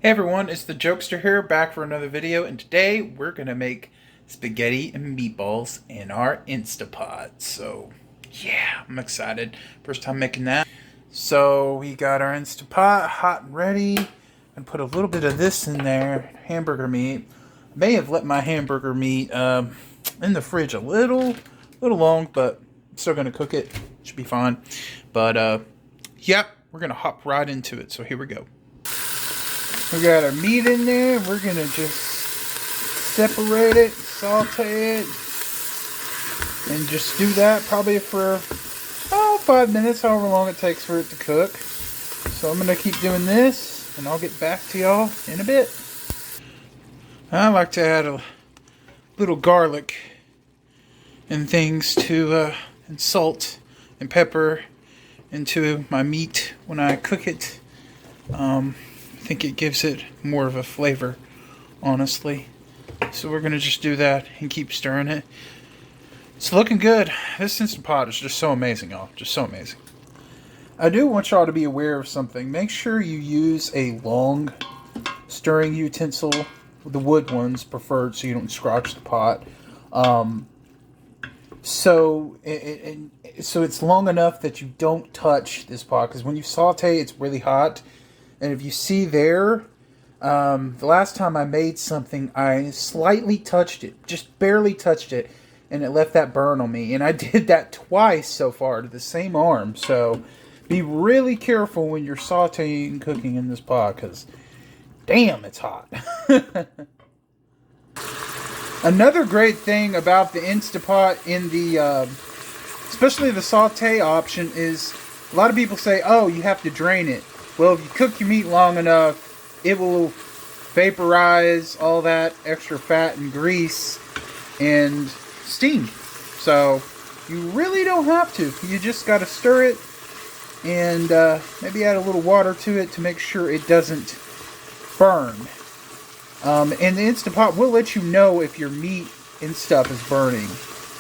Hey everyone, it's the Jokester here, back for another video, and today we're gonna make spaghetti and meatballs in our Instantpot. So, yeah, I'm excited. First time making that. So, we got our Instantpot hot and ready, and put a little bit of this in there, hamburger meat. I may have let my hamburger meat in the fridge a little long, but I'm still gonna cook it. Should be fine. But, yep, we're gonna hop right into it. So, here we go. We got our meat in there. We're going to just separate it, saute it, and just do that probably for 5 minutes, however long it takes for it to cook. So I'm going to keep doing this, and I'll get back to y'all in a bit. I like to add a little garlic and things to, and salt and pepper into my meat when I cook it. I think it gives it more of a flavor, honestly. So we're going to just do that and keep stirring it. It's looking good. This Instant Pot is just so amazing, y'all. Just so amazing. I do want y'all to be aware of something. Make sure you use a long stirring utensil. The wood ones preferred so you don't scratch the pot. So it's long enough that you don't touch this pot. Because when you saute, it's really hot. And if you see there, the last time I made something, I slightly touched it, just barely touched it, and it left that burn on me. And I did that twice so far to the same arm. So be really careful when you're sauteing and cooking in this pot, because damn, it's hot. Another great thing about the Instapot in the, especially the saute option, is a lot of people say, oh, you have to drain it. Well, if you cook your meat long enough, it will vaporize all that extra fat and grease and steam. So, you really don't have to. You just got to stir it and maybe add a little water to it to make sure it doesn't burn. And the Instant Pot will let you know if your meat and stuff is burning.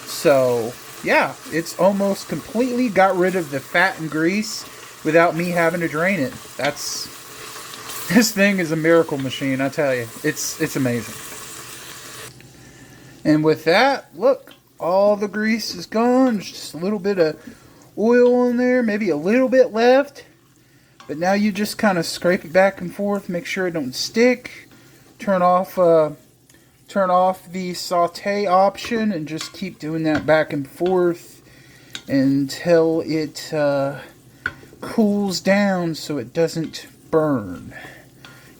So, yeah, it's almost completely got rid of the fat and grease without me having to drain it. This thing is a miracle machine, I tell you. It's amazing. And with that, look, all the grease is gone. There's just a little bit of oil on there, maybe a little bit left. But now you just kind of scrape it back and forth, make sure it don't stick. Turn off the saute option and just keep doing that back and forth until it cools down so it doesn't burn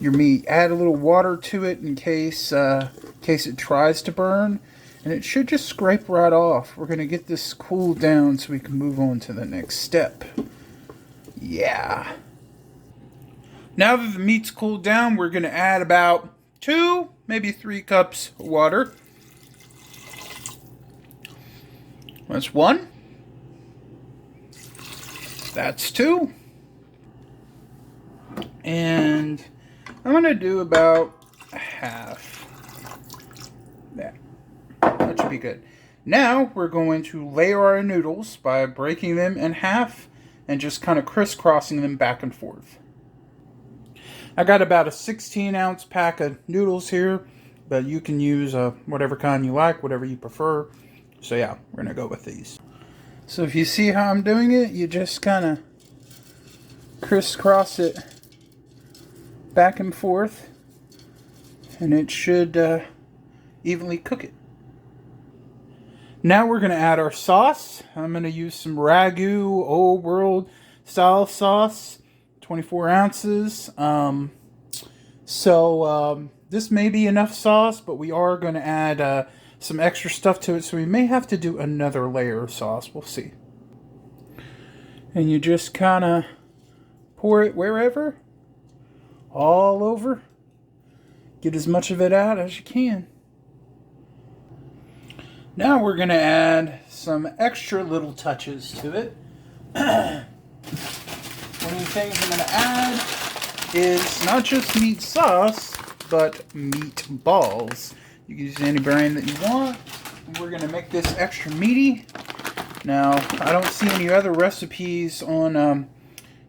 your meat. Add a little water to it in case it tries to burn, and it should just scrape right off. We're going to get this cooled down so we can move on to the next step. Yeah. Now that the meat's cooled down, we're going to add about 2, maybe 3 cups of water. That's 1. That's 2. And I'm going to do about half. That should be good. Now we're going to layer our noodles by breaking them in half and just kind of crisscrossing them back and forth. I got about a 16-ounce pack of noodles here, but you can use whatever kind you like, whatever you prefer. So yeah, we're going to go with these. So if you see how I'm doing it, you just kind of crisscross it back and forth, and it should evenly cook it. Now we're going to add our sauce. I'm going to use some Ragu Old World style sauce, 24 ounces. This may be enough sauce, but we are going to add some extra stuff to it, so we may have to do another layer of sauce. We'll see. And you just kind of pour it wherever, all over. Get as much of it out as you can. Now we're going to add some extra little touches to it. One of the things I'm going to add is not just meat sauce, but meatballs. You can use any brand that you want. We're going to make this extra meaty. Now, I don't see any other recipes on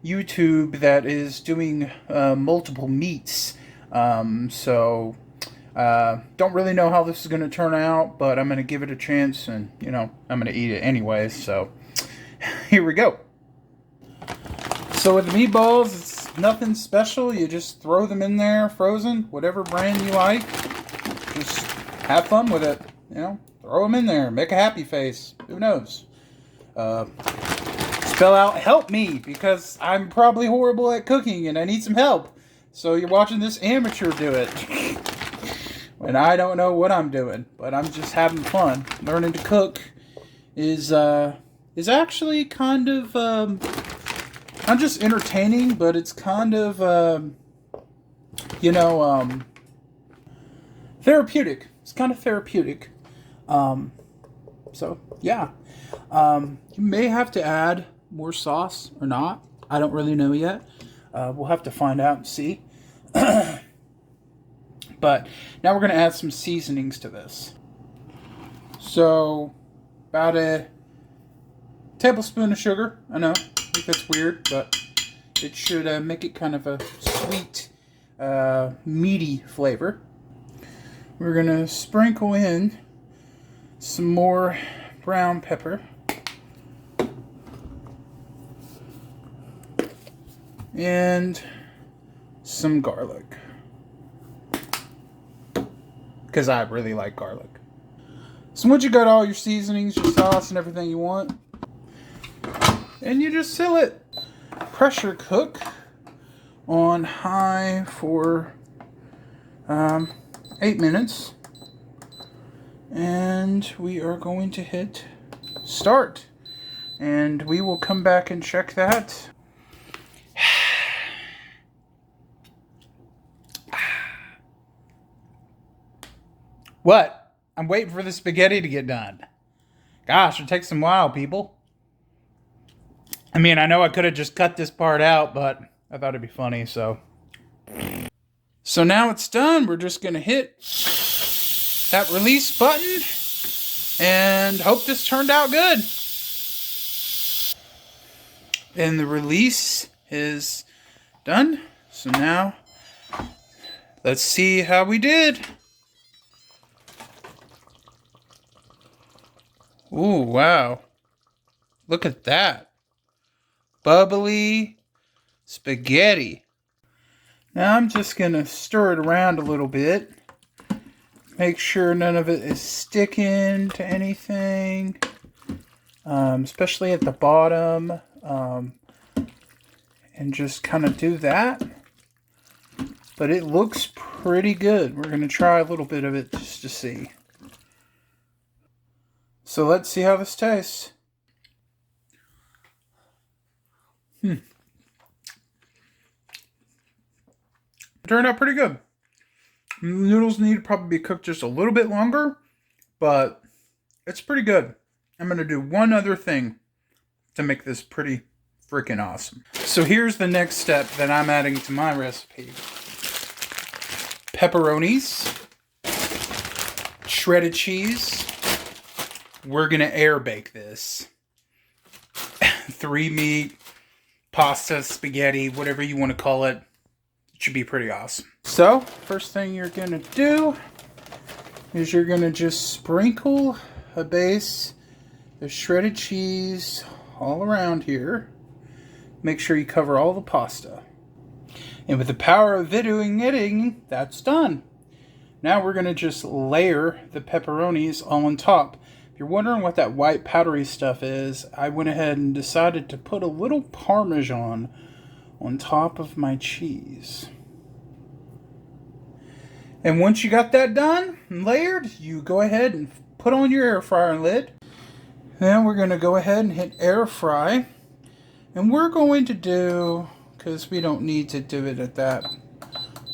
YouTube that is doing multiple meats. Don't really know how this is going to turn out, but I'm going to give it a chance, and, you know, I'm going to eat it anyway. So here we go. So with the meatballs, it's nothing special. You just throw them in there, frozen, whatever brand you like. Just have fun with it. You know, throw them in there. Make a happy face. Who knows? Spell out help me, because I'm probably horrible at cooking and I need some help. So you're watching this amateur do it. And I don't know what I'm doing, but I'm just having fun. Learning to cook is actually kind of not just entertaining, but it's kind of therapeutic. It's kind of therapeutic. So yeah, you may have to add more sauce or not. I don't really know yet. We'll have to find out and see. But now we're going to add some seasonings to this. So about a tablespoon of sugar. I know, I think that's weird, but it should make it kind of a sweet, meaty flavor. We're going to sprinkle in some more brown pepper. And some garlic. Because I really like garlic. So once you got all your seasonings, your sauce, and everything you want, and you just seal it. Pressure cook on high for 8 minutes. And we are going to hit start. And we will come back and check that. What? I'm waiting for the spaghetti to get done. Gosh, it takes some while, people. I mean, I know I could have just cut this part out, but I thought it'd be funny, so. So now it's done. We're just going to hit that release button and hope this turned out good. And the release is done. So now, let's see how we did. Ooh, wow. Look at that. Bubbly spaghetti. Now I'm just going to stir it around a little bit. Make sure none of it is sticking to anything. Especially at the bottom. And just kind of do that. But it looks pretty good. We're going to try a little bit of it just to see. So let's see how this tastes. It turned out pretty good. The noodles need to probably be cooked just a little bit longer, but it's pretty good. I'm going to do one other thing to make this pretty freaking awesome. So here's the next step that I'm adding to my recipe. Pepperonis, shredded cheese. We're going to air bake this. 3 meat, pasta, spaghetti, whatever you want to call it. It should be pretty awesome. So, first thing you're going to do is you're going to just sprinkle a base of shredded cheese all around here. Make sure you cover all the pasta. And with the power of videoing knitting, that's done. Now we're going to just layer the pepperonis all on top. If you're wondering what that white powdery stuff is, I went ahead and decided to put a little Parmesan on top of my cheese. And once you got that done and layered, you go ahead and put on your air fryer lid. Then we're going to go ahead and hit air fry. And we're going to do, because we don't need to do it at that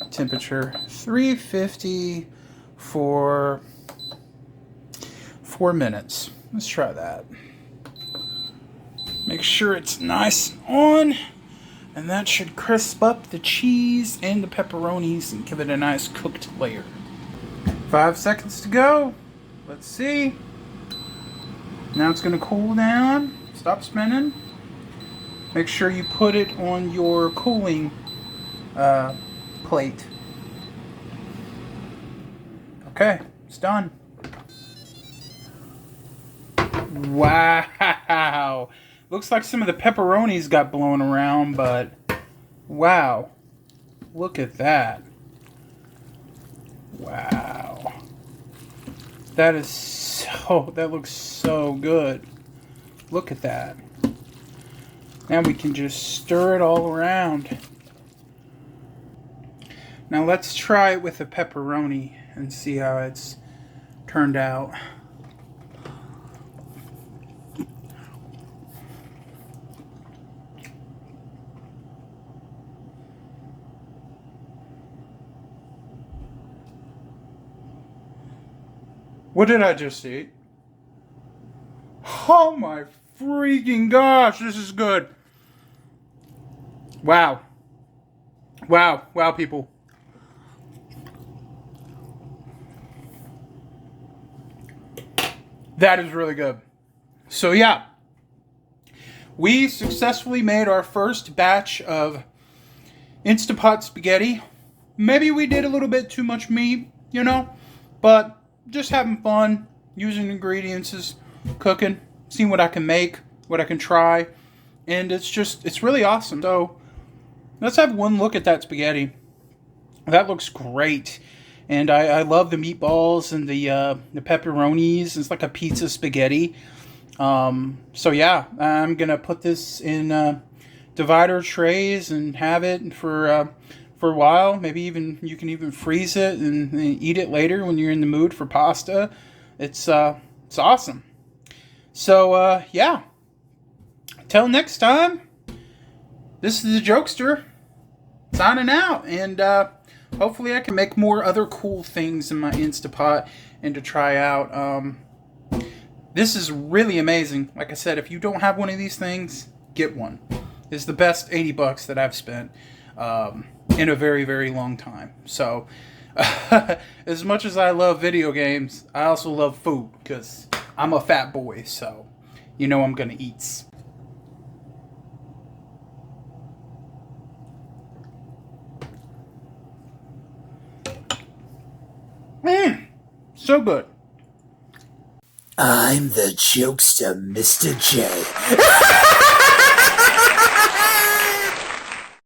temperature, 350 for 4 minutes. Let's try that. Make sure it's nice and on, and that should crisp up the cheese and the pepperonis and give it a nice cooked layer. 5 seconds to go. Let's see. Now it's going to cool down. Stop spinning. Make sure you put it on your cooling plate. Okay, it's done. Wow. Looks like some of the pepperonis got blown around, but wow. Look at that. Wow. That looks so good. Look at that. Now we can just stir it all around. Now let's try it with a pepperoni and see how it's turned out. What did I just eat? Oh my freaking gosh, this is good. Wow. Wow, wow, people. That is really good. So yeah, we successfully made our first batch of Instantpot Spaghetti. Maybe we did a little bit too much meat, you know, but just having fun, using ingredients, is cooking, seeing what I can make, what I can try, and it's really awesome. So let's have one look at that spaghetti. That looks great. And I love the meatballs and the pepperonis. It's like a pizza spaghetti. So yeah, I'm gonna put this in divider trays and have it for a while. Maybe even you can even freeze it and eat it later when you're in the mood for pasta. It's awesome. So yeah. Till next time. This is the Jokester signing out, and hopefully I can make more other cool things in my Instapot and to try out. This is really amazing. Like I said, if you don't have one of these things, get one. It's the best 80 bucks that I've spent in a very, very long time. So as much as I love video games, I also love food because I'm a fat boy, so you know I'm gonna eat. So good. I'm the jokester, Mr. J.